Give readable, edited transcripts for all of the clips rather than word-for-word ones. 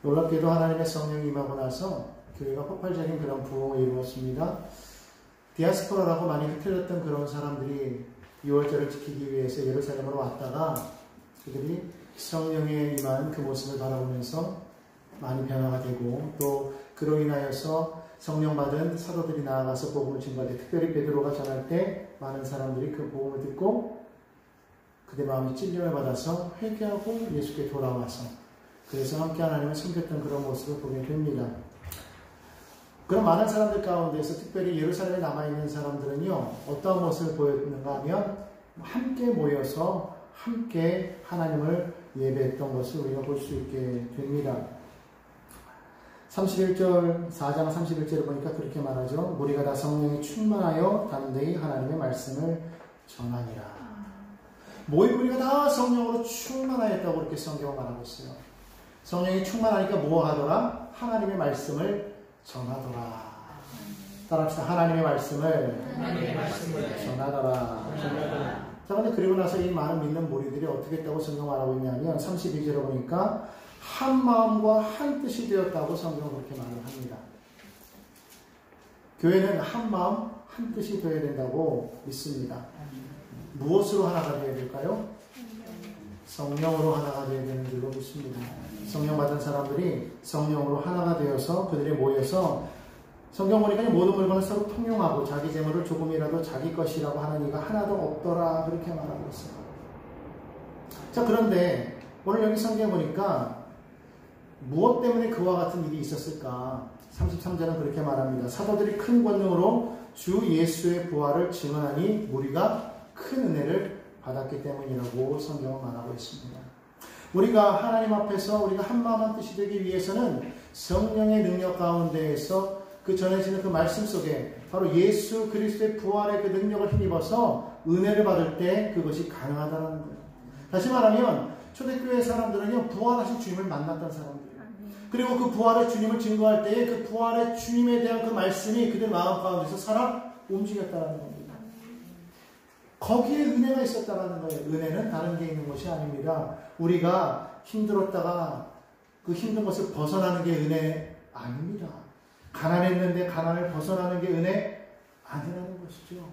놀랍게도 하나님의 성령이 임하고 나서 교회가 폭발적인 그런 부흥을 이루었습니다. 디아스포라라고 많이 흩어졌던 그런 사람들이 6월절을 지키기 위해서 예루살렘으로 왔다가 그들이 성령에 임한 그 모습을 바라보면서 많이 변화가 되고, 또 그로 인하여서 성령 받은 사도들이 나아가서 복음을 증거할 때, 특별히 베드로가 전할 때 많은 사람들이 그 복음을 듣고 그들 마음이 찔림을 받아서 회개하고 예수께 돌아와서 그래서 함께 하나님을 섬겼던 그런 모습을 보게 됩니다. 그런 많은 사람들 가운데서 특별히 예루살렘에 남아있는 사람들은요, 어떠한 모습을 보였는가 하면 함께 모여서 함께 하나님을 예배했던 것을 우리가 볼 수 있게 됩니다. 31절, 4장 31절을 보니까 그렇게 말하죠. 우리가 다 성령이 충만하여 담대히 하나님의 말씀을 전하니라. 모임 우리가 다 성령으로 충만하였다고 그렇게 성경을 말하고 있어요. 성령이 충만하니까 뭐 하더라? 하나님의 말씀을 전하더라. 따라합시다. 하나님의 말씀을 전하더라. 자, 근데 그리고 나서 이 많은 믿는 무리들이 어떻게 했다고 성경 말하고 있냐면 32절에 보니까 한 마음과 한 뜻이 되었다고 성경은 그렇게 말을 합니다. 교회는 한 마음, 한 뜻이 되어야 된다고 믿습니다. 무엇으로 하나가 되어야 될까요? 성령으로 하나가 되어야 되는 줄로 믿습니다. 성령 받은 사람들이 성령으로 하나가 되어서 그들이 모여서 성경 보니까 모든 물건을 서로 통용하고 자기 재물을 조금이라도 자기 것이라고 하는 이가 하나도 없더라 그렇게 말하고 있어요. 자, 그런데 오늘 여기 성경 보니까 무엇 때문에 그와 같은 일이 있었을까? 33절은 그렇게 말합니다. 사도들이 큰 권능으로 주 예수의 부활을 증언하니 우리가 큰 은혜를 받았기 때문이라고 성경은 말하고 있습니다. 우리가 하나님 앞에서 우리가 한마음 한뜻이 되기 위해서는 성령의 능력 가운데에서 그 전해지는 그 말씀 속에 바로 예수 그리스도의 부활의 그 능력을 힘입어서 은혜를 받을 때 그것이 가능하다는 거예요. 다시 말하면 초대교회 사람들은요, 부활하신 주님을 만났던 사람들이에요. 그리고 그 부활의 주님을 증거할 때에 그 부활의 주님에 대한 그 말씀이 그들 마음 가운데서 살아 움직였다는 겁니다. 거기에 은혜가 있었다는 거예요. 은혜는 다른 게 있는 것이 아닙니다. 우리가 힘들었다가 그 힘든 것을 벗어나는 게 은혜 아닙니다. 가난했는데 가난을 벗어나는 게 은혜 아니라는 것이죠.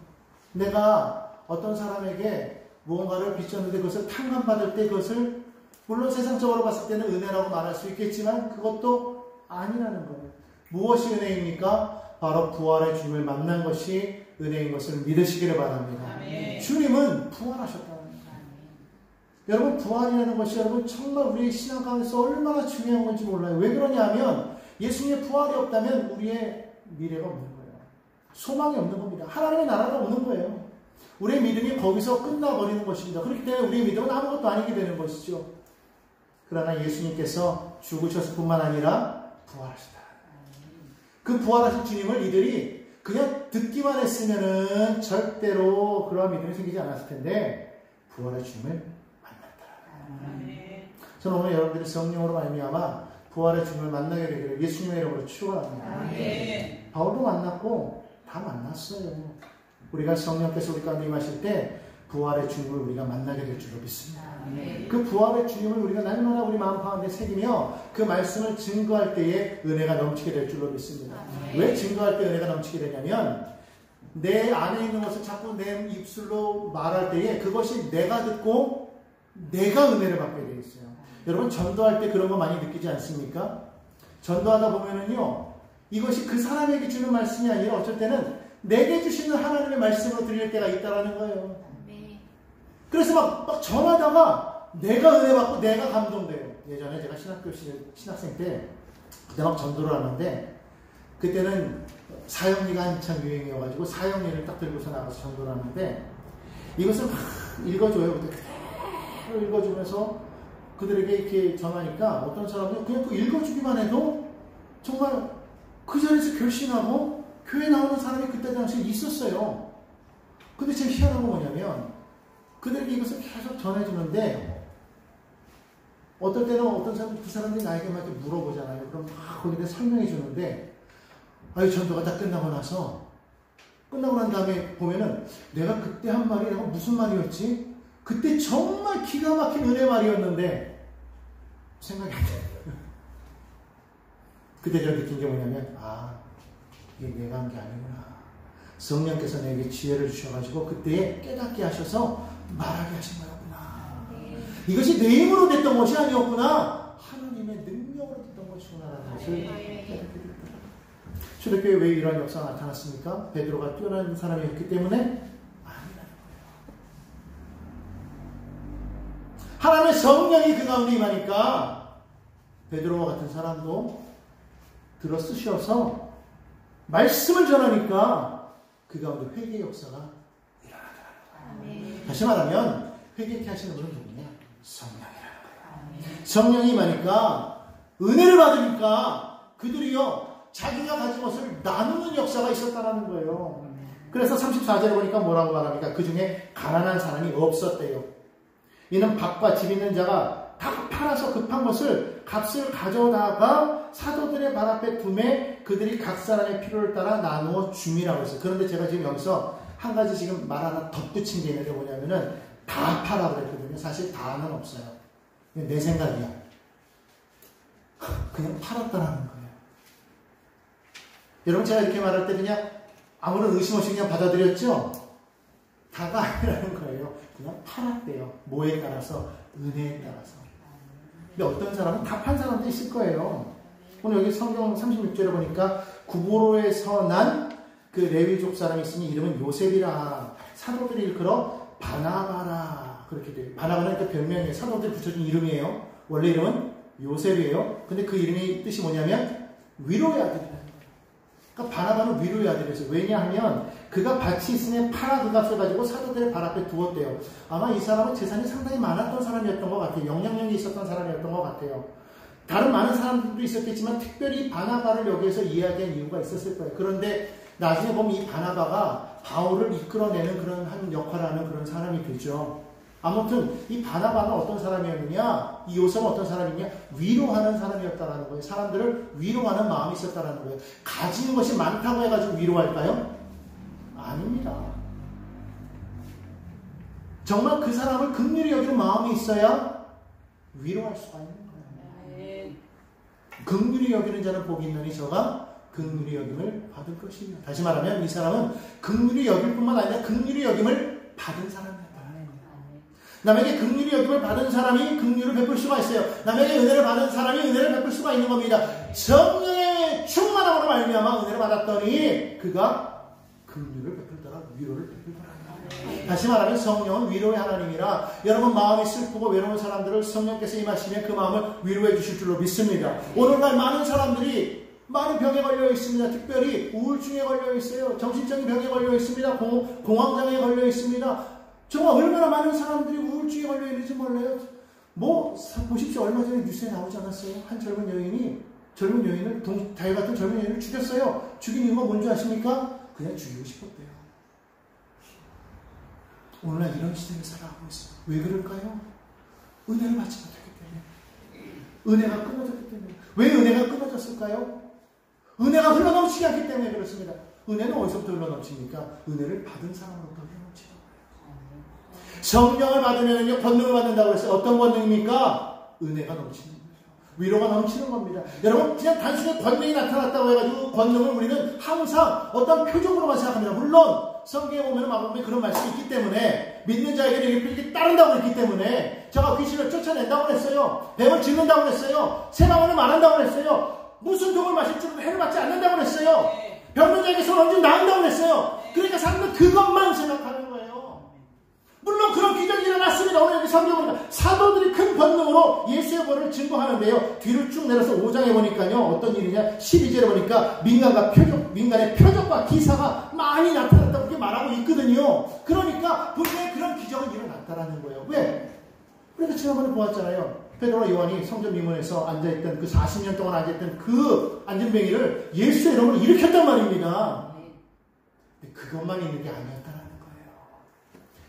내가 어떤 사람에게 무언가를 빚졌는데 그것을 탕감받을 때 그것을 물론 세상적으로 봤을 때는 은혜라고 말할 수 있겠지만 그것도 아니라는 거예요. 무엇이 은혜입니까? 바로 부활의 주님을 만난 것이 은혜인 것을 믿으시기를 바랍니다. 아멘. 주님은 부활하셨다는 거예요. 여러분, 부활이라는 것이 여러분 정말 우리의 신앙 가운데서 얼마나 중요한 건지 몰라요. 왜 그러냐면 예수님의 부활이 없다면 우리의 미래가 없는 거예요. 소망이 없는 겁니다. 하나님의 나라가 없는 거예요. 우리의 믿음이 거기서 끝나버리는 것입니다. 그렇기 때문에 우리의 믿음은 아무것도 아니게 되는 것이죠. 그러나 예수님께서 죽으셨을 뿐만 아니라 부활하셨다. 그 부활하신 주님을 이들이 그냥 듣기만 했으면은 절대로 그러한 믿음이 생기지 않았을 텐데 부활의 주님을 만났다. 저는 오늘 여러분들이 성령으로 말미암아 부활의 주님을 만나게 되기를 예수님의 이름으로 축원합니다. 바울도 만났고 다 만났어요. 우리가 성령께서 우리 가운데 임하실 때 부활의 주님을 우리가 만나게 될 줄로 믿습니다. 그 부활의 주님을 우리가 날마다 우리 마음 가운데 새기며 그 말씀을 증거할 때에 은혜가 넘치게 될 줄로 믿습니다. 왜 증거할 때 은혜가 넘치게 되냐면 내 안에 있는 것을 자꾸 내 입술로 말할 때에 그것이 내가 듣고 내가 은혜를 받게 되어 있어요. 여러분, 전도할 때 그런 거 많이 느끼지 않습니까? 전도하다 보면은요, 이것이 그 사람에게 주는 말씀이 아니라 어쩔 때는 내게 주시는 하나님의 말씀으로 드릴 때가 있다라는 거예요. 그래서 막 전하다가 내가 은혜 받고 내가 감동돼요. 예전에 제가 신학생 때 그때 막 전도를 하는데 그때는 사형리가 한참 유행이어가지고 사형리를 딱 들고서 나가서 전도를 하는데 이것을 막 읽어줘요. 그대로 읽어주면서 그들에게 이렇게 전하니까 어떤 사람은 그냥 그 읽어주기만 해도 정말 그 자리에서 결심하고 교회 나오는 사람이 그때 당시에 있었어요. 근데 제일 희한한 건 뭐냐면 그들에게 이것을 계속 전해주는데 어떨 때는 어떤 사람, 그 사람들이 나에게 막 이렇게 물어보잖아요. 그럼 막 거기에 설명해 주는데 전도가 다 끝나고 난 다음에 보면은 내가 그때 한 말이 내가 무슨 말이었지? 그때 정말 기가 막힌 은혜 말이었는데 생각이 안 나요. 그때 제가 느낀 게 뭐냐면, 이게 내가 한 게 아니구나. 성령께서 내게 지혜를 주셔가지고 그때에 깨닫게 하셔서 말하게 하신 거였구나. 이것이 내 힘으로 됐던 것이 아니었구나. 하나님의 능력으로 됐던 것이구나라는 것을 깨닫게 됐다. 초대교회에 왜 이러한 역사가 나타났습니까? 베드로가 뛰어난 사람이었기 때문에? 아니라는 거예요. 하나님의 성령이 그 가운데 임하니까 베드로와 같은 사람도 들어 쓰셔서 말씀을 전하니까 그 가운데 회개의 역사가 일어나더라는 거예요. 다시 말하면 회개케 하시는 분은 누구냐? 성령이라는 거예요. 성령이 임하니까 은혜를 받으니까 그들이요 자기가 가진 것을 나누는 역사가 있었다는 거예요. 그래서 34절에 보니까 뭐라고 말합니까? 그 중에 가난한 사람이 없었대요. 이는 밭과 집 있는 자가 다 팔아서 급한 것을 값을 가져다가 사도들의 발 앞에 두매 그들이 각 사람의 필요를 따라 나누어 줌이라고 했어요. 그런데 제가 지금 여기서 한 가지 지금 말 하나 덧붙인 게 있는데 뭐냐면은 다 팔아 그랬거든요. 사실 다는 없어요. 내 생각이야. 그냥 팔았다라는 거예요. 여러분 제가 이렇게 말할 때 그냥 아무런 의심 없이 그냥 받아들였죠? 다가 아니라는 거예요. 그냥 팔았대요. 뭐에 따라서? 은혜에 따라서. 근데 어떤 사람은 다 판 사람도 있을 거예요. 오늘 여기 성경 36절에 보니까 구보로에서 난 그 레위족 사람이 있으니 이름은 요셉이라. 사도들이 일컬어 바나바라 그렇게 돼요. 바나바는 그 별명이에요. 사도들이 붙여준 이름이에요. 원래 이름은 요셉이에요. 근데 그 이름의 뜻이 뭐냐면 위로의 아들이라는 거예요. 그러니까 바나바는 위로의 아들이었어요. 왜냐하면 그가 밭이 있으면 팔아 그 값을 가지고 사도들의 발 앞에 두었대요. 아마 이 사람은 재산이 상당히 많았던 사람이었던 것 같아요. 영향력이 있었던 사람이었던 것 같아요. 다른 많은 사람들도 있었겠지만 특별히 바나바를 여기에서 이야기한 이유가 있었을 거예요. 그런데 나중에 보면 이 바나바가 바울을 이끌어내는 그런 한 역할을 하는 그런 사람이 되죠. 아무튼 이 바나바는 어떤 사람이었느냐, 이 요셉은 어떤 사람이냐, 위로하는 사람이었다라는 거예요. 사람들을 위로하는 마음이 있었다라는 거예요. 가진 것이 많다고 해가지고 위로할까요? 아닙니다. 정말 그 사람을 긍휼히 여기는 마음이 있어야 위로할 수가 있는 거예요. 긍휼히 여기는 자는 복이 있느니 저가 긍휼히 여김을 받을 것이며. 다시 말하면 이 사람은 긍휼히 여길 뿐만 아니라 긍휼히 여김을 받은 사람이었다. 남에게 긍휼히 여김을 받은 사람이 긍휼을 베풀 수가 있어요. 남에게 은혜를 받은 사람이 은혜를 베풀 수가 있는 겁니다. 성령의 충만함으로 말미암아 은혜를 받았더니 그가 긍휼을 베풀더라, 위로를 베풀더라. 다시 말하면 성령은 위로의 하나님이라 여러분 마음이 슬프고 외로운 사람들을 성령께서 임하시면 그 마음을 위로해 주실 줄로 믿습니다. 오늘날 많은 사람들이 많은 병에 걸려 있습니다. 특별히 우울증에 걸려 있어요. 정신적인 병에 걸려 있습니다. 공황장애에 걸려 있습니다. 정말 얼마나 많은 사람들이 우울증에 걸려 있는지 몰라요. 보십시오. 얼마 전에 뉴스에 나오지 않았어요? 한 젊은 여인을 다혜 같은 젊은 여인을 죽였어요. 죽인 이유가 뭔지 아십니까? 그냥 죽이고 싶었대요. 오늘날 이런 시대를 살아가고 있어요. 왜 그럴까요? 은혜를 받지 못했기 때문에. 은혜가 끊어졌기 때문에. 왜 은혜가 끊어졌을까요? 은혜가 흘러넘치지 않기 때문에 그렇습니다. 은혜는 어디서부터 흘러넘칩니까? 은혜를 받은 사람으로부터 흘러넘치는 거예요. 성령을 받으면요 권능을 받는다고 했어요. 어떤 권능입니까? 은혜가 넘치는 거죠. 위로가 넘치는 겁니다. 여러분 그냥 단순히 권능이 나타났다고 해가지고 권능을 우리는 항상 어떤 표적으로만 생각합니다. 물론 성경에 보면 마법에 그런 말씀이 있기 때문에 믿는 자에게는 이렇게 따른다고 했기 때문에 제가 귀신을 쫓아낸다고 했어요. 뱀을 짓는다고 했어요. 새나무를 말한다고 했어요. 무슨 독을 마실 줄은 해를 받지 않는다고 했어요. 병든 자에게 손 얹으면 나은다고 했어요. 그러니까 사람들은 그것만 생각하는 거예요. 물론 그런 기적이 일어났습니다. 오늘 여기 성경은 사도들이 큰 권능으로 예수의 벌을 증거하는데요. 뒤를 쭉 내려서 5장에 보니까요. 어떤 일이냐? 12절에 보니까 민간의 표적과 기사가 많이 나타났다고 그렇게 말하고 있거든요. 그러니까 분명히 그런 기적은 일어났다라는 거예요. 왜? 우리가 지난번에 보았잖아요. 베드로와 요한이 성전 미문에서 앉아있던 그 40년 동안 앉아있던 그 안전뱅이를 예수의 이름으로 일으켰단 말입니다. 근데 그것만 있는 게 아니었다라는 거예요.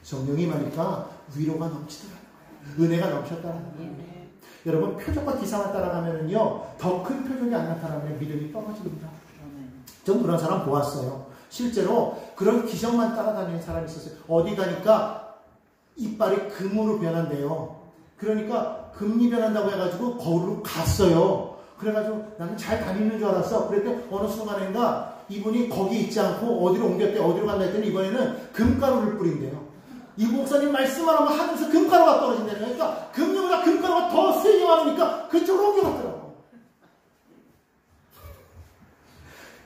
성령이 임하니까 위로가 넘치더라는 거예요. 은혜가 넘쳤다라는 거예요. 여러분 표적과 기사만 따라가면은요 더 큰 표적이 안 나타나면 믿음이 떨어집니다. 전 그런 사람 보았어요. 실제로 그런 기적만 따라다니는 사람이 있었어요. 어디 가니까 이빨이 금으로 변한대요. 그러니까 금리 변한다고 해가지고 거울로 갔어요. 그래가지고 나는 잘 다니는 줄 알았어. 그랬더니 어느 순간인가 이분이 거기 있지 않고 어디로 옮겼대. 어디로 간다 했더니 이번에는 금가루를 뿌린대요. 이 목사님 말씀만 하면 하늘에서 금가루가 떨어진다는 거예요. 그러니까 금융보다 금가루가 더 세게 많으니까 그쪽으로 옮겨갔더라고.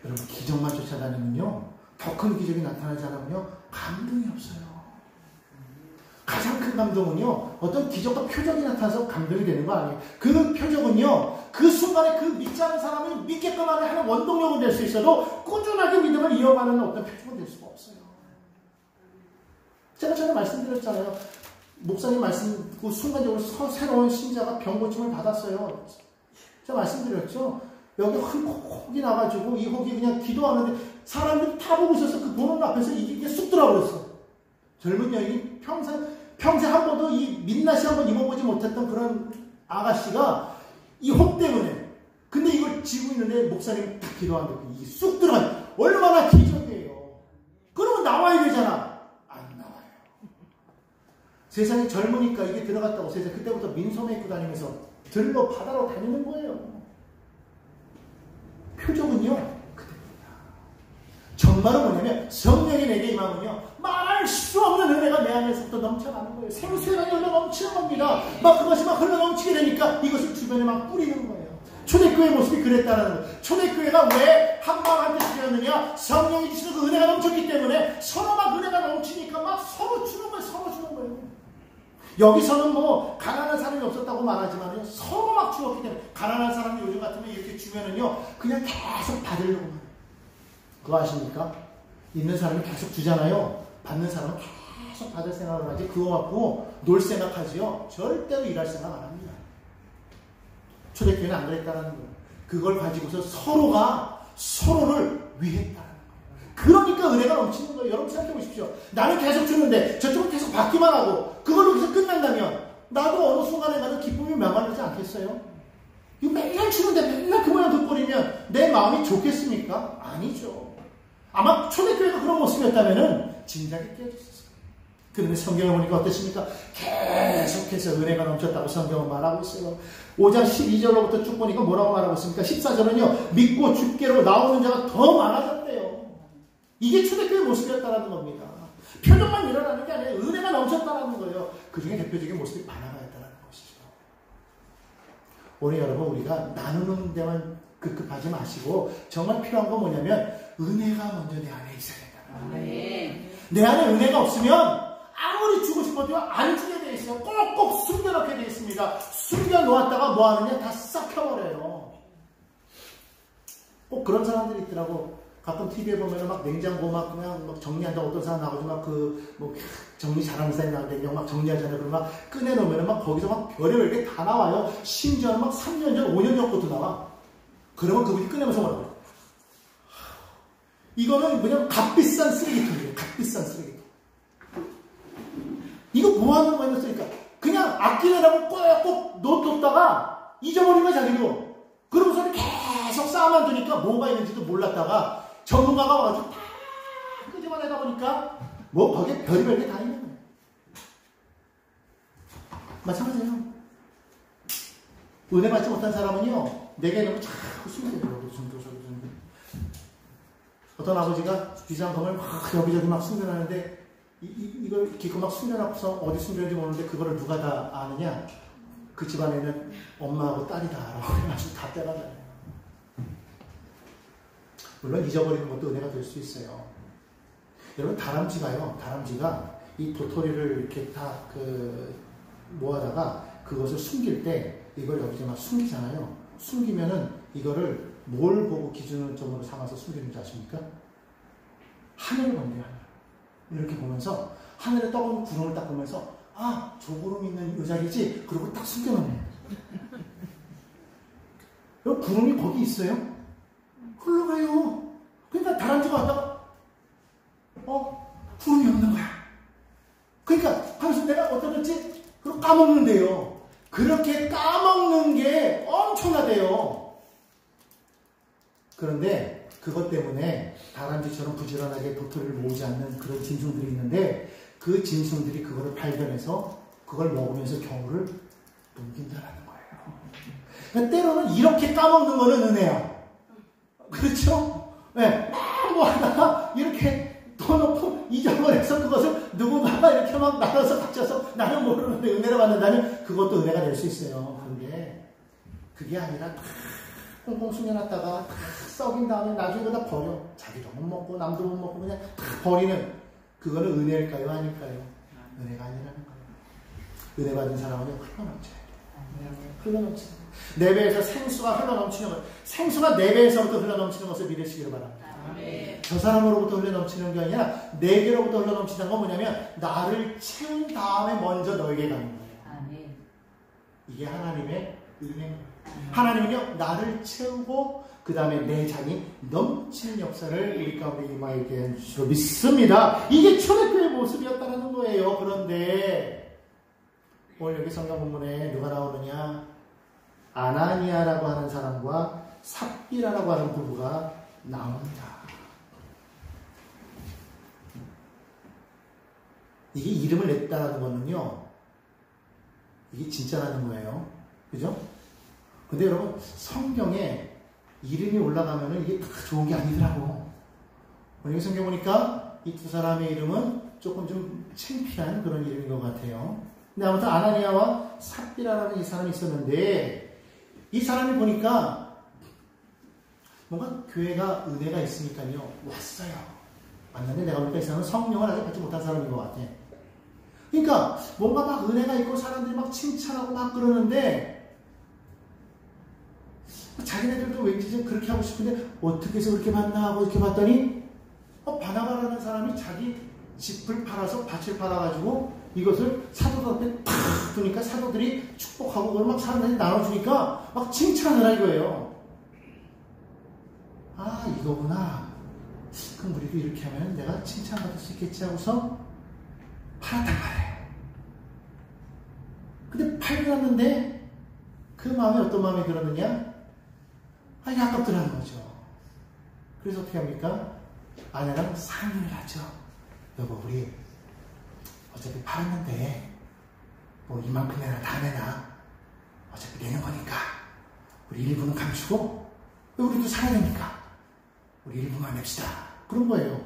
여러분, 기적만 쫓아다니면요, 더 큰 기적이 나타나지 않으면요, 감동이 없어요. 가장 큰 감동은요, 어떤 기적과 표적이 나타나서 감동이 되는 거 아니에요. 그 표적은요, 그 순간에 그 믿지 않는 사람이 믿게끔 하는 원동력은 될 수 있어도 꾸준하게 믿음을 이어가는 어떤 표적은 될 수가 없어요. 제가 전에 말씀드렸잖아요. 목사님 말씀 듣고 순간적으로 새로운 신자가 병고침을 받았어요. 제가 말씀드렸죠. 여기 혹이 나가지고 이 혹이 그냥 기도하는데 사람들이 다 보고 있어서 그 보는 앞에서 이게 쑥 들어버렸어. 젊은 여인이 평생 한 번도 이 민낯이 한 번 입어보지 못했던 그런 아가씨가 이 혹 때문에, 근데 이걸 쥐고 있는데 목사님이 딱 기도하는데 이게 쑥 들어가요. 얼마나 기적이에요. 그러면 나와야 되잖아. 세상이 젊으니까 이게 들어갔다고 세상에 그때부터 민소매 입고 다니면서 들러 바다로 다니는 거예요. 표적은요, 그때입니다. 정말은 뭐냐면 성령이 내게 임하면요, 말할 수 없는 은혜가 내 안에서부터 넘쳐나는 거예요. 생수가 흘러 넘치는 겁니다. 막 그것이 막 흘러 넘치게 되니까 이것을 주변에 막 뿌리는 거예요. 초대교회 모습이 그랬다는 거예요. 초대교회가 왜 한마음한테 주였느냐? 성령이 주시는 그 은혜가 넘쳤기 때문에 서로 막 은혜가 넘치니까 막 서로 주는 거예요. 서로 주는 거예요. 여기서는 뭐 가난한 사람이 없었다고 말하지만 서로 막 주었기 때문에, 가난한 사람이 요즘 같으면 이렇게 주면은요 그냥 계속 받으려고 해요. 그거 아십니까? 있는 사람이 계속 주잖아요. 받는 사람은 계속 받을 생각을 하지, 그거 갖고 놀 생각하지요. 절대로 일할 생각 안 합니다. 초대교회는 안 그랬다는 거예요. 그걸 가지고서 서로가 서로를 위했다는 거예요. 그러니까 은혜가 넘치는 거예요. 여러분 생각해 보십시오. 나는 계속 주는데 저쪽은 계속 받기만 하고 그걸로 계속 끝난다면 나도 어느 순간에 가는 기쁨이 메마르지 않겠어요? 이거 맨날 주는데 맨날 그 모양 돋보이면 내 마음이 좋겠습니까? 아니죠. 아마 초대교회가 그런 모습이었다면 진작에 깨졌었어요. 그런데 성경을 보니까 어떻습니까? 계속해서 은혜가 넘쳤다고 성경은 말하고 있어요. 5장 12절로부터 쭉 보니까 뭐라고 말하고 있습니까? 14절은요, 믿고 주께로 나오는 자가 더 많아졌대요. 이게 초대교회 모습이었다는 겁니다. 표적만 일어나는 게 아니라 은혜가 넘쳤다는 거예요. 그 중에 대표적인 모습이 바나바였다는 것이죠. 오늘 여러분, 우리가 나누는 데만 급급하지 마시고 정말 필요한 건 뭐냐면 은혜가 먼저 내 안에 있어야 된다. 네. 내 안에 은혜가 없으면 아무리 주고 싶어도 안 주게 돼 있어요. 꼭꼭 숨겨놓게 돼 있습니다. 숨겨놓았다가 뭐 하느냐? 다 싹혀버려요. 꼭 그런 사람들이 있더라고. 가끔 TV에 보면은 막 냉장고 막 그냥 막 정리한다고 어떤 사람 나오지 막 뭐 정리 잘하는 사람이 나오는데 막 정리하잖아요. 그러면 막 꺼내놓으면은 막 거기서 막 별의별 게 다 나와요. 심지어는 막 3년 전, 5년 전 것도 나와. 그러면 그분이 꺼내면서 뭐라고 그래요? 이거는 그냥 값비싼 쓰레기통이에요. 값비싼 쓰레기통. 이거 뭐 하는 거예요? 그러니까 그냥 아끼느라고 꼭 놓뒀다가 잊어버리면 자기도. 그러고서 계속 쌓아만 두니까 뭐가 있는지도 몰랐다가 전문가가 와가지고 다 끄집어내다 보니까 뭐 거기에 별의별 게 다 있는 거예요. 마찬가지예요. 은혜 받지 못한 사람은요, 내게 너무 자꾸 숨겨요. 어떤 아버지가 비상금을 막 여기저기 막 숨겨놨는데 이걸 기껏 막 숨겨놓고서 어디 숨겼는지 모르는데 그거를 누가 다 아느냐? 그 집안에는 엄마하고 딸이 다 알아. 그래가지고 다 빼가잖아요. 물론 잊어버리는 것도 은혜가 될 수 있어요. 여러분, 다람쥐가 이 도토리를 이렇게 다 모아다가 그것을 숨길 때 이걸 여기서 막 숨기잖아요. 숨기면은 이거를 뭘 보고 기준점으로 삼아서 숨기는지 아십니까? 하늘을 본대요. 하늘. 이렇게 보면서 하늘에 떠오르는 구름을 딱 보면서 아, 저 구름 있는 이 자리지? 그러고 딱 숨겨놓네. 여기 구름이 거기 있어요? 흘러가요. 그러니까 다람쥐가 왔다가 구름이 없는 거야. 그러니까 하면서 내가 어떻게 했지? 그걸 까먹는데요. 그렇게 까먹는 게 엄청나대요. 그런데 그것 때문에 다람쥐처럼 부지런하게 도토리를 모으지 않는 그런 짐승들이 있는데 그 짐승들이 그거를 발견해서 그걸 먹으면서 경우를 넘긴다라는 거예요. 그러니까 때로는 이렇게 까먹는 거는 은혜야. 그렇죠? 네. 뭐 하다가 이렇게 더 놓고 잊어버려서 그것을 누군가가 이렇게 막 나눠서 바쳐서 나는 모르는데 은혜를 받는다면 그것도 은혜가 될 수 있어요. 그런데 그게 아니라 다 꽁꽁 숨겨놨다가 다 썩인 다음에 나중에 그거 다 버려. 자기도 못 먹고 남도 못 먹고 그냥 다 버리는 그거는 은혜일까요? 아닐까요? 은혜가 아니라는 거예요. 은혜 받은 사람은 흘러넘쳐야 돼요. 흘러넘치는 거예요. 내 배에서 생수가 흘러넘치는 것, 생수가 내 배에서부터 흘러넘치는 것을 믿으시기를 바랍니다. 아멘. 저 사람으로부터 흘러넘치는 게 아니라 내게로부터 흘러넘치는 건 뭐냐면 나를 채운 다음에 먼저 너에게 가는 거예요. 아멘. 이게 하나님의 은혜입니다. 하나님은요 나를 채우고 그 다음에 내 잔이 넘치는 역사를 우리 가운데 임하게 해주시고 믿습니다. 이게 초대교회의 모습이었다는 거예요. 그런데 오늘 여기 성경 본문에 누가 나오느냐, 아나니아라고 하는 사람과 삽비라라고 하는 부부가 나옵니다. 이게 이름을 냈다는 거는요 이게 진짜라는 거예요. 그죠? 근데 여러분 성경에 이름이 올라가면은 이게 다 좋은 게 아니더라고. 여기 성경 보니까 이 두 사람의 이름은 조금 좀 창피한 그런 이름인 것 같아요. 근데 아무튼 아나니아와 삽비라라는 이 사람이 있었는데 이 사람이 보니까 뭔가 교회가 은혜가 있으니까요 왔어요. 왔는데 내가 보니까 이 사람은 성령을 아직 받지 못한 사람인 것 같아. 그러니까 뭔가 막 은혜가 있고 사람들이 막 칭찬하고 막 그러는데 자기네들도 왠지 좀 그렇게 하고 싶은데 어떻게 해서 그렇게 봤나 하고 이렇게 봤더니 바나바라는 사람이 자기 짚을 팔아서 밭을 팔아가지고 이것을 사도들한테 탁 두니까 사도들이 축복하고 그걸 막 사람들이 나눠주니까 막 칭찬을 할 거예요. 아 이거구나. 그럼 우리도 이렇게 하면 내가 칭찬받을 수 있겠지 하고서 팔았단 말이에요. 근데 팔고 났는데 그 마음에 어떤 마음이 들었느냐? 아니 아깝더라는 거죠. 그래서 어떻게 합니까? 아내랑 상의를 하죠. 여보 우리 어차피 팔았는데 뭐 이만큼이나 다 내나 어차피 내는 거니까 우리 일부는 감추고 우리도 살아야 되니까 우리 일부만 냅시다. 그런 거예요.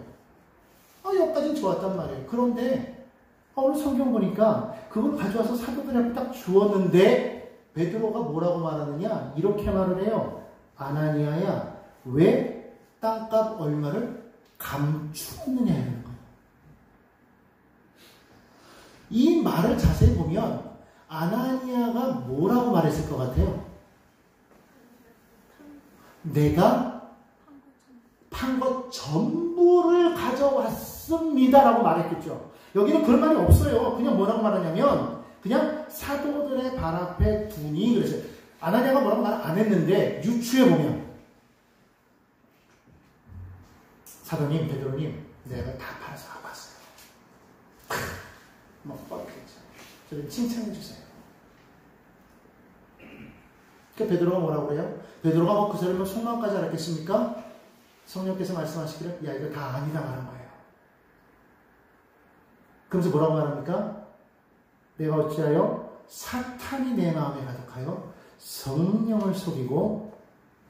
여기까지는 좋았단 말이에요. 그런데 오늘 성경 보니까 그걸 가져와서 사도들한테 딱 주었는데 베드로가 뭐라고 말하느냐 이렇게 말을 해요. 아나니아야 왜 땅값 얼마를 감추었느냐 이러는 거예요. 이 말을 자세히 보면 아나니아가 뭐라고 말했을 것 같아요? 내가 판 것 전부를 가져왔습니다 라고 말했겠죠. 여기는 그런 말이 없어요. 그냥 뭐라고 말하냐면 그냥 사도들의 발 앞에 두니 그랬어요. 아나니아가 뭐라고 말 안 했는데 유추해 보면 사도님, 베드로님 내가 다 팔아서 하고 왔어요. 뭐 뻔했죠. 저를 칭찬해 주세요. 그러니까 베드로가 뭐라고 해요? 베드로가 뭐 그 사람을 속마음까지 알았겠습니까? 성령께서 말씀하시기를 야 이거 다 아니다 말한 거예요. 그러면서 뭐라고 말합니까? 내가 어찌하여 사탄이 내 마음에 가득하여 성령을 속이고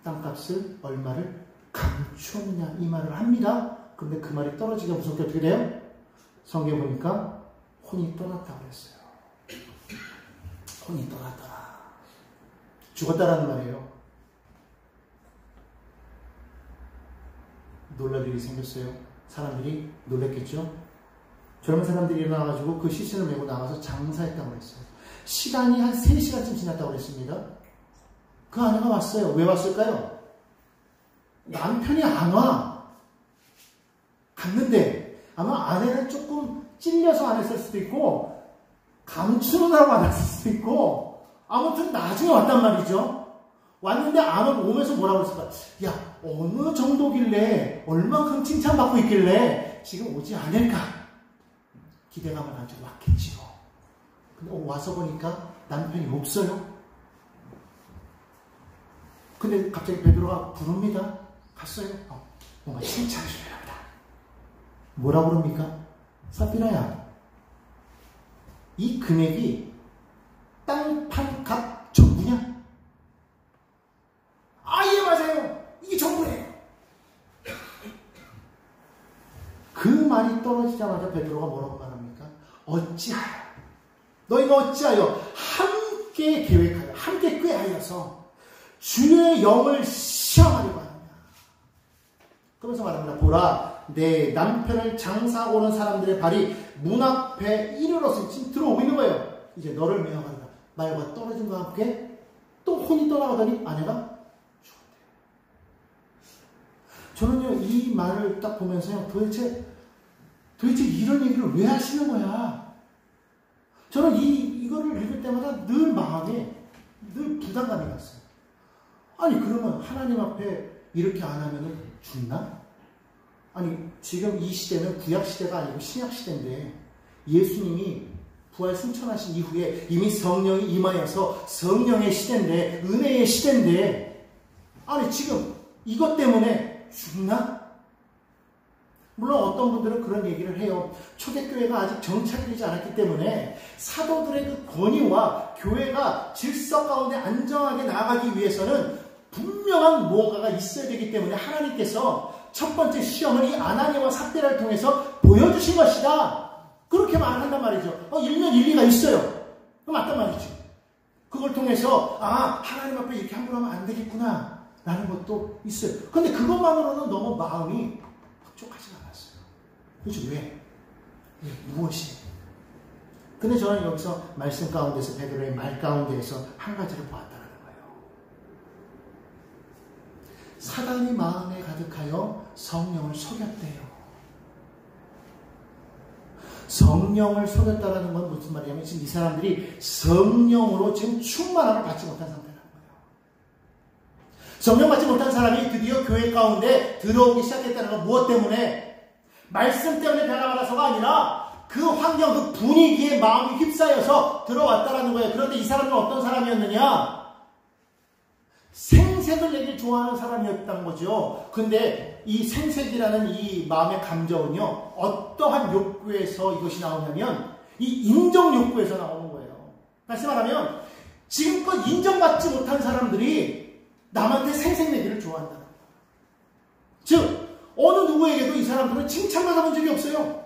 땅값을 얼마를 감추었느냐 이 말을 합니다. 그런데 그 말이 떨어지기가 무섭게 어떻게 돼요? 성경에 보니까 혼이 떠났다고 그랬어요. 혼이 떠났다. 죽었다라는 말이에요. 놀랄 일이 생겼어요. 사람들이 놀랬겠죠? 젊은 사람들이 일어나가지고 그 시신을 메고 나가서 장사했다고 그랬어요. 시간이 한 3시간쯤 지났다고 그랬습니다. 그 아내가 왔어요. 왜 왔을까요? 남편이 안 와. 갔는데 아마 아내는 조금 찔려서 안 했을 수도 있고 감추느라고 안 했을 수도 있고 아무튼 나중에 왔단 말이죠. 왔는데 아마 오면서 뭐라고 했을까? 야 어느 정도길래 얼마큼 칭찬받고 있길래 지금 오지 않을까? 기대감을 가지고 왔겠지요. 근데 와서 보니까 남편이 없어요. 근데 갑자기 베드로가 부릅니다. 갔어요. 뭔가 칭찬해 주려고 합니다. 뭐라고 그럽니까? 삽비라야, 이 금액이 땅판 값 전부냐? 말이 떨어지자마자 베드로가 뭐라고 말합니까? 어찌하여 너희가 어찌하여 함께 계획하여 함께 꾀하여서 주의 영을 시험하려고 하느냐. 그러면서 말합니다. 보라 내 남편을 장사하고 오는 사람들의 발이 문 앞에 이르렀으니 지금 들어오고 있는 거예요. 이제 너를 명하리라. 말과 떨어짐과 함께 또 혼이 떠나가더니 아내가 죽었대요. 저는요 이 말을 딱 보면서요 도대체 이런 얘기를 왜 하시는 거야? 저는 이거를 읽을 때마다 늘 마음에 늘 부담감이 갔어요. 아니 그러면 하나님 앞에 이렇게 안 하면 죽나? 아니 지금 이 시대는 구약 시대가 아니고 신약 시대인데 예수님이 부활 승천하신 이후에 이미 성령이 임하여서 성령의 시대인데 은혜의 시대인데 아니 지금 이것 때문에 죽나? 물론 어떤 분들은 그런 얘기를 해요. 초대교회가 아직 정착이 되지 않았기 때문에 사도들의 그 권위와 교회가 질서 가운데 안정하게 나아가기 위해서는 분명한 무언가가 있어야 되기 때문에 하나님께서 첫 번째 시험을 이 아나니아와 삽비라를 통해서 보여주신 것이다. 그렇게 말한단 말이죠. 일면 일리가 있어요. 맞단 말이죠. 그걸 통해서 하나님 앞에 이렇게 함부로 하면 안 되겠구나 라는 것도 있어요. 근데 그것만으로는 너무 마음이 흡족하지 않았어요. 그렇죠? 왜? 무엇이? 근데 저는 여기서 말씀 가운데서 베드로의 말 가운데에서 한 가지를 보았다는 거예요. 사단이 마음에 가득하여 성령을 속였대요. 성령을 속였다는 건 무슨 말이냐면 지금 이 사람들이 성령으로 지금 충만함을 받지 못한 상태라는 거예요. 성령 받지 못한 사람이 드디어 교회 가운데 들어오기 시작했다는 건 무엇 때문에? 말씀 때문에 변화받아서가 아니라 그 환경, 그 분위기에 마음이 휩싸여서 들어왔다는 거예요. 그런데 이 사람은 어떤 사람이었느냐? 생색을 내길 좋아하는 사람이었다는 거죠. 근데 이 생색이라는 이 마음의 감정은요, 어떠한 욕구에서 이것이 나오냐면, 이 인정 욕구에서 나오는 거예요. 다시 말하면, 지금껏 인정받지 못한 사람들이 남한테 생색 내기를 좋아한다는 거예요. 즉, 어느 누구에게도 이 사람들은 칭찬받아본 적이 없어요.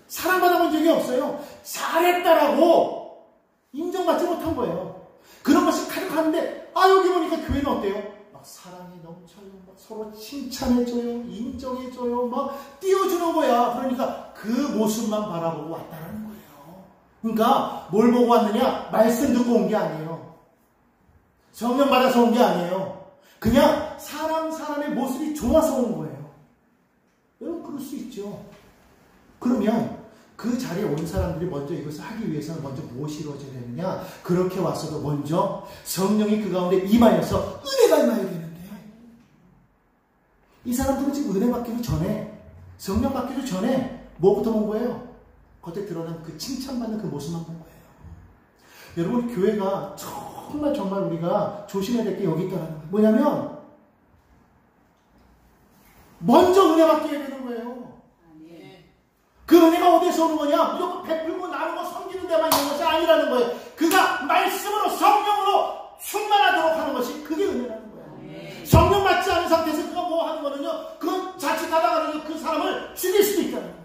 사랑받아본 적이 없어요. 잘했다라고 인정받지 못한 거예요. 그런 것이 가득한데, 여기 보니까 교회는 어때요? 막 사랑이 넘쳐요. 막 서로 칭찬해줘요. 인정해줘요. 막 띄워주는 거야. 그러니까 그 모습만 바라보고 왔다는 거예요. 그러니까 뭘 보고 왔느냐? 말씀 듣고 온 게 아니에요. 성령 받아서 온 게 아니에요. 그냥 사람의 모습이 좋아서 온 거예요. 여러분 그럴 수 있죠. 그러면 그 자리에 온 사람들이 먼저 이것을 하기 위해서는 먼저 무엇이 이루어져야 되느냐? 그렇게 왔어도 먼저 성령이 그 가운데 임하여서 은혜가 임하여야 되는데 이 사람들은 지금 은혜 받기도 전에 성령 받기도 전에 뭐부터 본 거예요? 겉에 드러난 그 칭찬받는 그 모습만 본 거예요. 여러분 교회가 정말 우리가 조심해야 될 게 여기 있다는 거예요. 뭐냐면 먼저 은혜 받게 해야 되는 거예요. 그 은혜가 어디서 오는 거냐? 무조건 베풀고 나누고 섬기는 데만 있는 것이 아니라는 거예요. 그가 말씀으로 성령으로 충만하도록 하는 것이 그게 은혜라는 거예요. 성령 받지 않은 상태에서 그가 뭐 하는 거는요? 그 자칫하다가는 그 사람을 죽일 수도 있다는 거예요.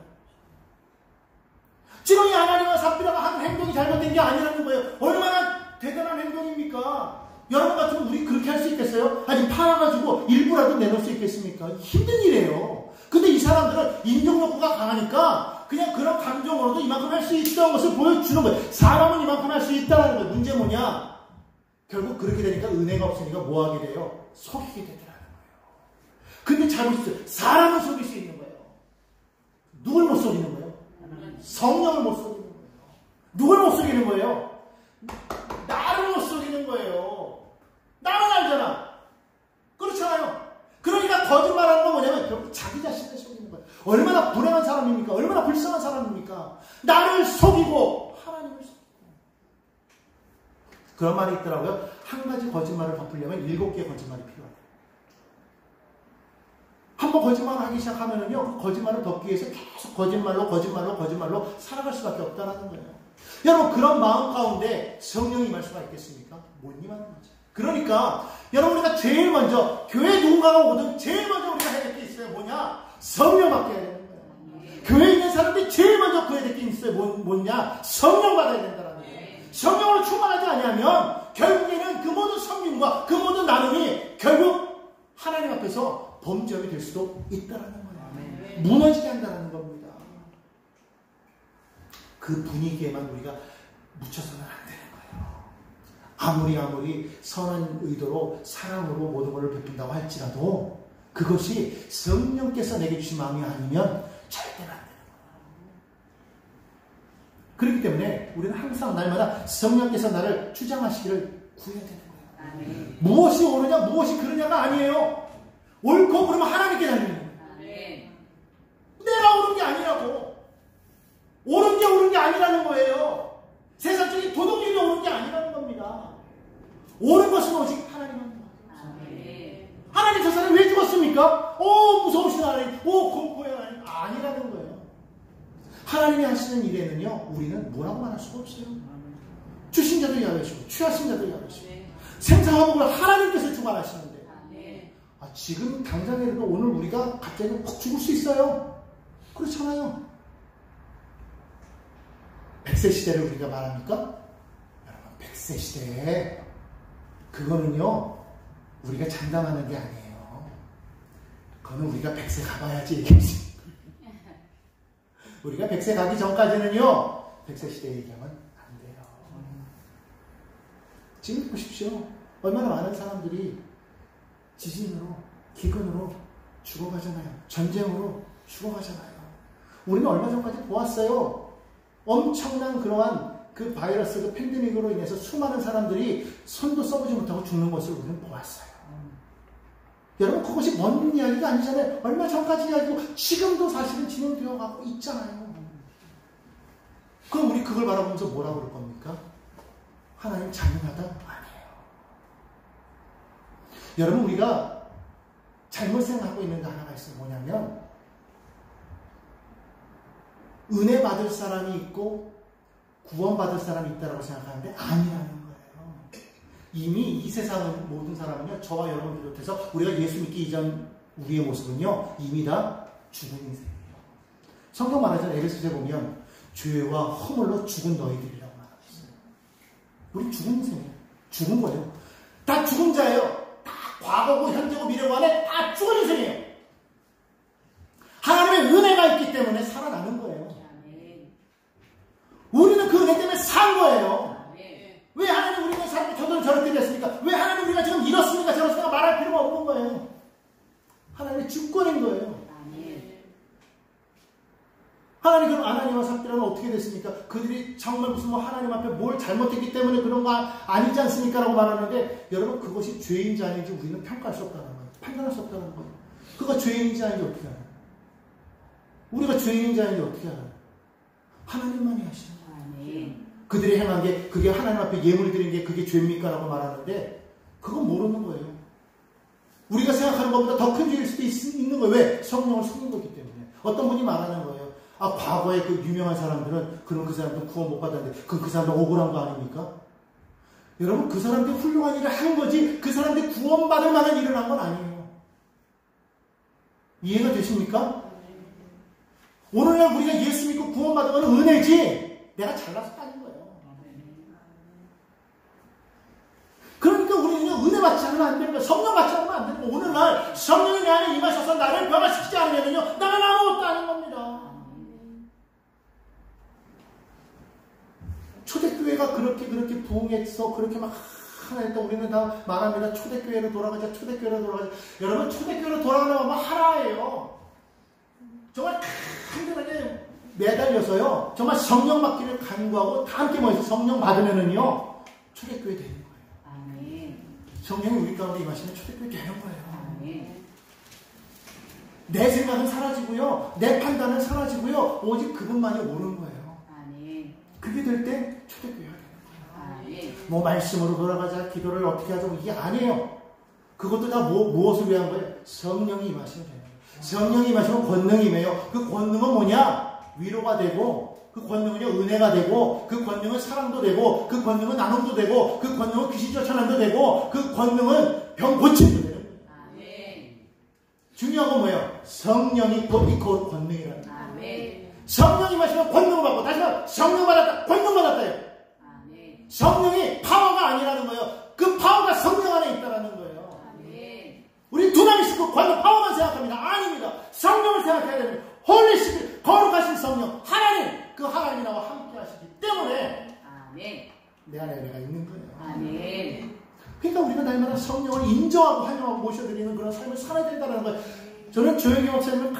지금 이 아나니아와 삽비라가 한 행동이 잘못된 게 아니라는 거예요. 얼마나 대단한 행동입니까? 여러분 같으면 우리 그렇게 할 수 있겠어요? 아니 팔아가지고 일부라도 내놓을 수 있겠습니까? 힘든 일이에요. 근데 이 사람들은 인정욕구가 강하니까 그냥 그런 감정으로도 이만큼 할 수 있다는 것을 보여주는 거예요. 사람은 이만큼 할 수 있다는 거예요. 문제 뭐냐? 결국 그렇게 되니까 은혜가 없으니까 뭐 하게 돼요? 속이게 되더라는 거예요. 근데 잘 보십시오. 사람은 속일 수 있는 거예요. 누굴 못 속이는 거예요? 성령을 못 속이는 거예요. 누굴 못 속이는 거예요? 나를 못 속이는 거예요. 나는 알잖아. 그렇잖아요. 그러니까 거짓말하는 건 뭐냐면 결국 자기 자신을 속이는 거예요. 얼마나 불행한 사람입니까? 얼마나 불쌍한 사람입니까? 나를 속이고 하나님을 속이고. 그런 말이 있더라고요. 한 가지 거짓말을 덮으려면 7개의 거짓말이 필요해요. 한번 거짓말을 하기 시작하면은요, 그 거짓말을 덮기 위해서 계속 거짓말로 살아갈 수밖에 없다는 거예요. 여러분, 그런 마음 가운데 성령이 임할 수가 있겠습니까? 못 임하는 거죠. 그러니까, 여러분, 우리가 제일 먼저, 교회 누군가가 오든 제일 먼저 우리가 해야 될 게 있어요. 뭐냐? 성령 받게 해야 되는 거예요. 교회에 있는 사람들이 제일 먼저 구해야 될 게 있어요. 뭐냐? 성령 받아야 된다는 거예요. 성령으로 충만하지 않으면 결국에는 그 모든 성령과 그 모든 나눔이 결국 하나님 앞에서 범죄업이 될 수도 있다는 거예요. 무너지게 한다는 겁니다. 그 분위기에만 우리가 묻혀서는 안 되는 거예요. 아무리 선한 의도로 사랑으로 모든 것을 베푼다고 할지라도 그것이 성령께서 내게 주신 마음이 아니면 절대로 안 되는 거예요. 그렇기 때문에 우리는 항상 날마다 성령께서 나를 주장하시기를 구해야 되는 거예요. 아멘. 무엇이 옳으냐 무엇이 그러냐가 아니에요. 옳고 그러면 하나님께 달리는 거예요. 내가 옳은 게 아니라고. 옳은 게 옳은 게 아니라는 거예요. 세상적인 도덕률이 옳은 게 아니라는 겁니다. 옳은 것은 오직 하나님입니다. 하나님 저 사람이 왜 죽었습니까? 무서우신 하나님, 공포의 하나님. 아니라는 거예요. 하나님이 하시는 일에는요, 우리는 뭐라고 말할 수가 없어요. 주신 자도 야외시고, 취하신 자도 야외시고, 생사화복을 하나님께서 주관하시는데, 지금 당장이라도 오늘 우리가 갑자기 확 죽을 수 있어요. 그렇잖아요. 100세 시대를 우리가 말합니까? 여러분, 100세 시대에 그거는요, 우리가 장담하는 게 아니에요. 그거는 우리가 100세 가봐야지 얘기하지. 우리가 100세 가기 전까지는요, 100세 시대 얘기하면 안 돼요. 지금 보십시오. 얼마나 많은 사람들이 지진으로, 기근으로 죽어가잖아요. 전쟁으로 죽어가잖아요. 우리는 얼마 전까지 보았어요. 엄청난 그러한 그 바이러스, 그 팬데믹으로 인해서 수많은 사람들이 손도 써보지 못하고 죽는 것을 우리는 보았어요. 여러분, 그것이 먼 이야기가 아니잖아요. 얼마 전까지 이야기고 지금도 사실은 진행되어 가고 있잖아요. 그럼 우리 그걸 바라보면서 뭐라고 그럴 겁니까? 하나님 잔인하다? 아니에요. 여러분, 우리가 잘못 생각하고 있는 게 하나가 있어요. 뭐냐면 은혜 받을 사람이 있고 구원받을 사람이 있다고 생각하는데 아니라는 거예요. 이미 이 세상 모든 사람은요, 저와 여러분 비롯해서 우리가 예수 믿기 이전 우리의 모습은요, 이미 다 죽은 인생이에요. 성경 말하자면 에베소서에 보면 죄와 허물로 죽은 너희들이라고 말하고 있어요. 우리 죽은 인생이에요. 죽은 거예요. 다 죽은 자예요. 다 과거고 현재고 미래고 안에 다 죽은 인생이에요. 하나님의 은혜가 있기 때문에 살아나는 거예요. 우리는 그 은혜 때문에 산 거예요. 왜 하나님 우리가 삶이 저렇게 됐습니까? 왜 하나님 우리가 지금 이렇습니까? 저렇습니까? 말할 필요가 없는 거예요. 하나님의 주권인 거예요. 하나님, 그럼 아나니와 삽비라는 어떻게 됐습니까? 그들이 정말 무슨 하나님 앞에 뭘 잘못했기 때문에 그런 거 아니지 않습니까? 라고 말하는데, 여러분, 그것이 죄인지 아닌지 우리는 평가할 수 없다는 거예요. 판단할 수 없다는 거예요. 그가 죄인지 아닌지 어떻게 알아요? 우리가 죄인지 아닌지 어떻게 알아요? 하나님만이 하시는 거예요. 그들이 행한 게, 그게 하나님 앞에 예물 드린 게 그게 죄입니까? 라고 말하는데, 그건 모르는 거예요. 우리가 생각하는 것보다 더 큰 죄일 수도 있는 거예요. 왜? 성령을 속인 거기 때문에. 어떤 분이 말하는 거예요. 과거에 그 유명한 사람들은, 그럼 그 사람들은 구원 못 받았는데, 그 사람들 억울한 거 아닙니까? 여러분, 그 사람들이 훌륭한 일을 한 거지, 그 사람들이 구원받을 만한 일을 한 건 아니에요. 이해가 되십니까? 오늘날 우리가 예수 믿고 구원받은 건 은혜지, 내가 잘나서 따는 거예요. 그러니까 우리는 은혜 받지 않으면 안 되는 거예요. 성령 받지 않으면 안 되는 거예요. 오늘날 성령이 내 안에 임하셔서 나를 변화시키지 않으면요, 나는 아무것도 아닌 겁니다. 초대교회가 그렇게 부흥해서 그렇게 막 하나 했다. 우리는 다 말합니다. 초대교회로 돌아가자, 초대교회로 돌아가자. 여러분, 초대교회로 돌아가려면 하나예요. 정말 간단하게 매달려서요, 정말 성령 받기를 간구하고 다 함께 모여서 성령 받으면은요, 초대교회 되는 거예요. 아멘. 성령이 우리 가운데 임하시면 초대교회 되는 거예요. 아멘. 내 생각은 사라지고요, 내 판단은 사라지고요, 오직 그분만이 오는 거예요. 아멘. 그게 될 때 초대교회가 되는 거예요. 아멘. 뭐 말씀으로 돌아가자, 기도를 어떻게 하자, 이게 아니에요. 그것도 다 무엇을 위한 거예요? 성령이 임하시면 돼요. 성령이 임하시면 권능이 임해요. 그 권능은 뭐냐? 위로가 되고, 그 권능은요, 은혜가 되고, 그 권능은 사랑도 되고, 그 권능은 나눔도 되고, 그 권능은 귀신 쫓아낸도 되고, 그 권능은 병 고침도 되는 거예요. 중요한 건 뭐예요? 성령이 곧 이코 권능이라는 거예요. 성령이 마시면 권능을 받고, 다시 말해 성령 받았다, 권능 받았다요. 성령이 파워가 아니라는 거예요. 그 파워가 성령 안에 있다는 거예요. 우리 두나미스 그 권능 파워만 생각합니다. 아닙니다. 성령을 생각해야 됩니다. 홀리스피릿, 거룩하신 성령, 하나님, 그 하나님이 나와 함께 하시기 때문에 내 안에 내가 있는 거예요. 그러니까 우리가 날마다 성령을 인정하고 환영하고 모셔드리는 그런 삶을 살아야 된다는 거예요. 저는 조영기 목사님을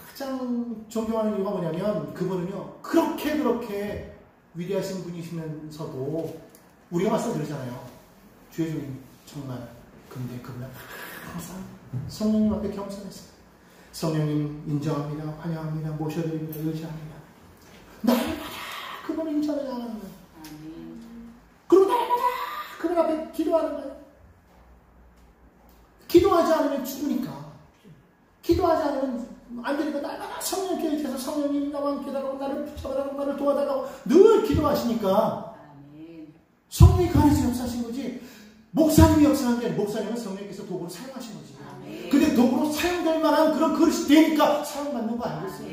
가장 존경하는 이유가 뭐냐면 그분은요 그렇게 위대하신 분이시면서도 우리가 맞서 들잖아요. 주의 주님 정말 근데 그분은 항상 성령님 앞에 겸손했어요. 성령님 인정합니다. 환영합니다. 모셔드립니다. 의지합니다. 날마다 그분을 인정하는 거예요. 그리고 날마다 그분 앞에 기도하는 거예요. 기도하지 않으면 죽으니까. 기도하지 않으면 안 되니까 날마다 성령께 의지해서 성령님 나와 함께 달라고 나를 붙잡아달라고 나를 도와달라고 늘 기도하시니까 성령이 그 안에서 역사하신 거지 목사님이 역사한 게 아니라 목사님은 성령께서 도구로 사용하신 거지. 근데 도구로 사용될 만한 그런 그릇이 되니까 사용받는 거 아니겠어요?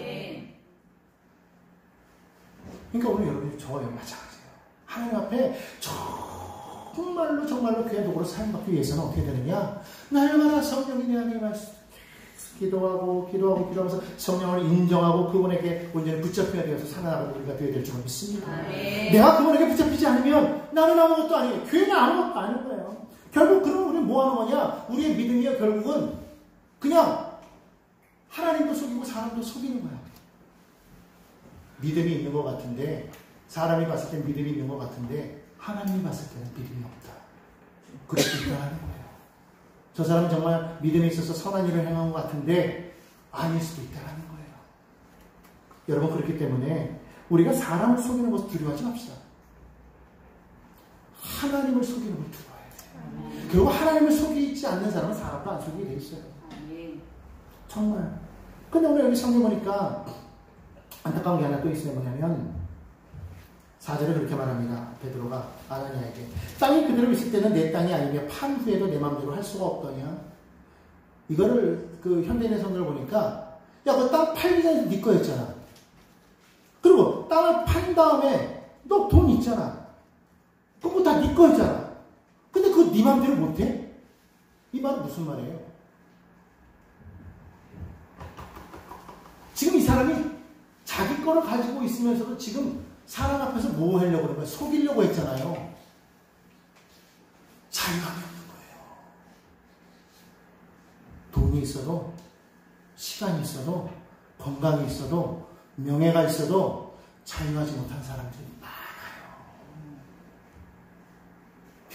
그러니까 오늘 여러분이 저와 마찬가지예요. 하나님 앞에 정말로 귀한 도구로 사용받기 위해서는 어떻게 되느냐? 날마다 성령이 내 안에 말씀 기도하면서 성령을 인정하고 그분에게 온전히 붙잡혀야 되어서 살아나가는 우리가 되어야 될 줄 믿습니다. 내가 그분에게 붙잡히지 않으면 나는 아무것도 아니에요. 교회는 아무것도 아닌 거예요. 결국 그럼 우리는 뭐 하는 거냐? 우리의 믿음이요 결국은 그냥 하나님도 속이고 사람도 속이는 거야. 믿음이 있는 것 같은데 사람이 봤을 땐 믿음이 있는 것 같은데 하나님이 봤을 때는 믿음이 없다. 그렇게 있다는 거예요. 저 사람은 정말 믿음에 있어서 선한 일을 행한 것 같은데 아닐 수도 있다는 거예요. 여러분 그렇기 때문에 우리가 사람을 속이는 것을 두려워하지 맙시다. 하나님을 속이는 걸 두려워해야 돼요. 결국 하나님을 속이지 않는 사람은 사람도 안 속이게 돼 있어요. 정말. 근데 오늘 여기 성경 보니까 안타까운 게 하나 또 있어요. 뭐냐면 4절에 그렇게 말합니다. 베드로가 아나니아에게 땅이 그대로 있을 때는 내 땅이 아니며 판 후에도 내 마음대로 할 수가 없더냐. 이거를 그 현대인의 성경을 보니까 야, 그 땅 팔기 전에 네 거였잖아. 그리고 땅을 판 다음에 너 돈 있잖아. 그거 다 네 거였잖아. 근데 그거 네 마음대로 못해? 이 말은 무슨 말이에요? 지금 이 사람이 자기 거를 가지고 있으면서도 지금 사람 앞에서 뭐 하려고 그런 거예요? 속이려고 했잖아요. 자유함이 없는 거예요. 돈이 있어도, 시간이 있어도, 건강이 있어도, 명예가 있어도 자유하지 못한 사람들이 많아요.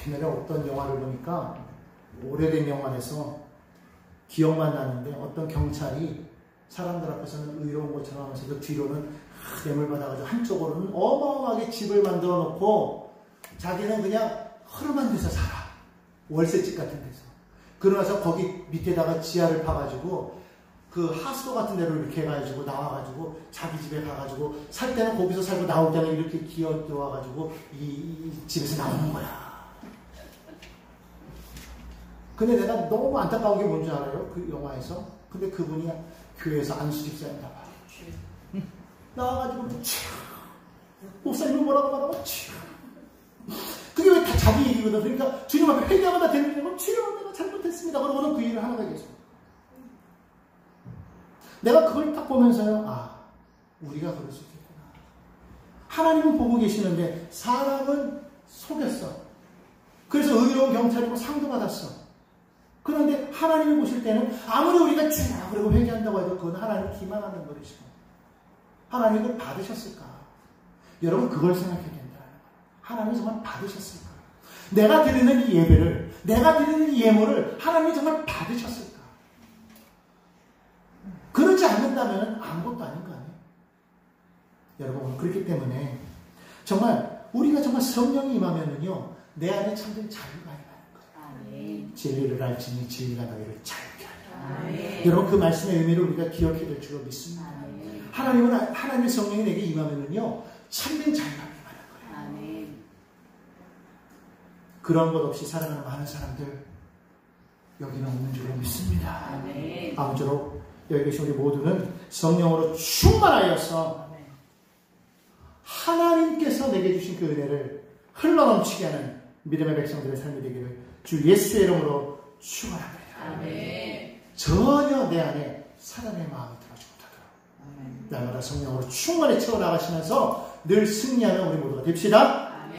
옛날에 어떤 영화를 보니까 오래된 영화에서 기억만 나는데 어떤 경찰이 사람들 앞에서는 의로운 것처럼 하면서도 뒤로는 뇌물 받아가지고 한쪽으로는 어마어마하게 집을 만들어 놓고 자기는 그냥 허름한 데서 살아. 월세집 같은 데서. 그러나서 거기 밑에다가 지하를 파가지고 그 하수도 같은 데로 이렇게 해가지고 나와가지고 자기 집에 가가지고 살 때는 거기서 살고 나올 때는 이렇게 기어 들어와가지고 이 집에서 나오는 거야. 근데 내가 너무 안타까운 게 뭔지 알아요? 그 영화에서. 근데 그분이 교회에서 안수집사였나 봐. 나와가지고 목사님이 뭐라고 말하고 그게 왜 다 자기 얘기거든. 그러니까 주님 앞에 회개하마다 되는 건 주여 내가 잘못했습니다. 그러고는 그 일을 하는 거야 계속. 내가 그걸 딱 보면서요. 아, 우리가 그럴 수 있겠구나. 하나님은 보고 계시는데 사람은 속였어. 그래서 의로운 경찰이고 상도 받았어. 그런데 하나님이 보실 때는 아무리 우리가 주야 그러고 회개한다고 해도 그건 하나님 기만하는 것이고 하나님 그걸 받으셨을까? 여러분 그걸 생각해야 된다. 하나님이 정말 받으셨을까? 내가 드리는 이 예배를, 내가 드리는 이 예물을 하나님이 정말 받으셨을까? 그러지 않는다면 아무것도 아닌 거 아니에요? 여러분 그렇기 때문에 정말 우리가 정말 성령이 임하면은요 내 안에 참된 자유가 진리를 알지니 진리가 너희를 자유케 하리라. 여러분 그 말씀의 의미를 우리가 기억해야 될 줄로 믿습니다. 하나님은 하나님의 성령이 내게 임하면은요 참된 자유가 임하는 거예요. 그런 것 없이 살아가는 많은 사람들 여기는 없는 줄로 믿습니다. 아멘. 아무쪼록 여기 계신 우리 모두는 성령으로 충만하여서 하나님께서 내게 주신 그 은혜를 흘러넘치게 하는 믿음의 백성들의 삶이 되기를 주 예수의 이름으로 축원합니다. 아멘. 전혀 내 안에 사람의 마음이 들어오지 못하도록 날마다 성령으로 충만히 채워나가시면서 늘 승리하는 우리 모두가 됩시다.